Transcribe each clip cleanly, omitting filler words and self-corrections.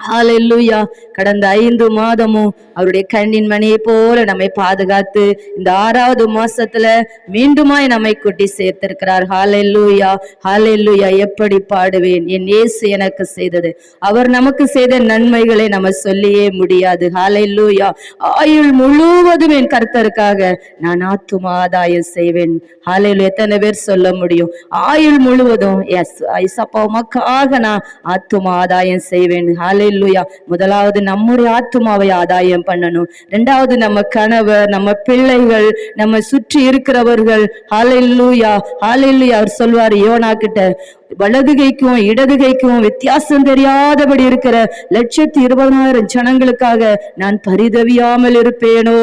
ஹalleluya. கடந்த 5 மாதமும் அவருடைய கண்ணின் மணியை போல நம்மை பாதுகாத்து இந்த 6வது மாசத்துல மீண்டுமாய் நம்மை கூட்டி சேர்த்திருக்கிறார். ஹalleluya, ஹalleluya. எப்படி பாடுவேன், என் இயேசு எனக்கு செய்தது, அவர் நமக்கு செய்த நன்மைகளை நம்ம சொல்லியே முடியாது. ஹalleluya. ஆயுள் முழுவதும் என் கர்த்தருக்காக நான் ஆத்தும ஆதாயம் செய்வேன். ஹalleluya. எத்தனை பேர் சொல்ல முடியும்? ஆயுள் முழுவதும் எஸ் ஐசப்பா உமக்காக நான் ஆத்தும ஆதாயம் செய்வேன். ஹalleluya. முதலாவது நம்முடைய ஆத்துமாவை ஆதாயம் பண்ணணும். இரண்டாவது நம்ம கணவர், நம்ம பிள்ளைகள், நம்ம சுற்றி இருக்கிறவர்கள். ஹalleluya, ஹalleluya. அவர் சொல்வார் யோனா கிட்ட, வலதுகைக்கும் இடதுகைக்கும் வித்தியாசம் தெரியாதபடி இருக்கிற 120,000 ஜனங்களுக்காக நான் பரிதவியாமல் இருப்பேனோ?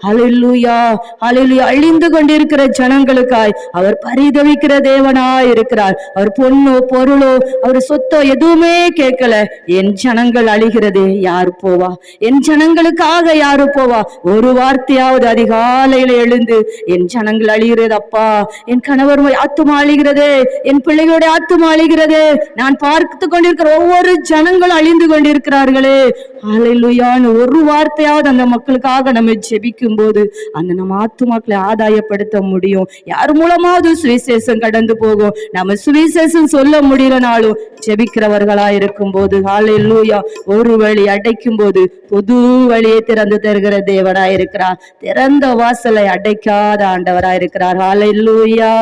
ஹalleluya, ஹalleluya. அழிந்து கொண்டிருக்கிற ஜனங்களுக்காய் அவர் பரிதவிக்கிற தேவனாய் இருக்கிறார். அவர் பொண்ணோ பொருளோ அவர் சொத்தோ எதுவுமே கேட்கல. என் ஜனங்கள் அழிகிறதே, யாரு போவா? என் ஜனங்களுக்காக யாரு போவா? ஒரு வார்த்தையாவது அதிகாலையில எழுந்து, என் ஜனங்கள் அழிகிறது அப்பா, என் கணவர் ஆத்துமா அழிகிறதே, என் பிள்ளைகளுடைய ஆத்துமா அழிகிறது, நான் பார்த்து கொண்டிருக்கிற ஒவ்வொரு ஜனங்களும் அழிந்து கொண்டிருக்கிறார்களே, ஹalleluyaன்னு ஒரு வார்த்தையாவது அந்த மக்களுக்காக நம்ம ஜெபிக்கும் போது அந்த நம்ம ஆத்துமாக்களை ஆதாயப்படுத்த முடியும். யார் மூலமாவது சுவிசேஷம் கடந்து போகும். நம்ம சுவிசேஷம் சொல்ல முடியலனாலும் ஜெபிக்கிறவர்களா இருக்கும் போது ஹalleluya, ஒரு வழி அடைக்கும் போது புது வழியை திறந்து தருகிற தேவனாய் இருக்கிறார். திறந்த வாசலை அடைக்காத ஆண்டவராய் இருக்கிறார். ஹalleluya.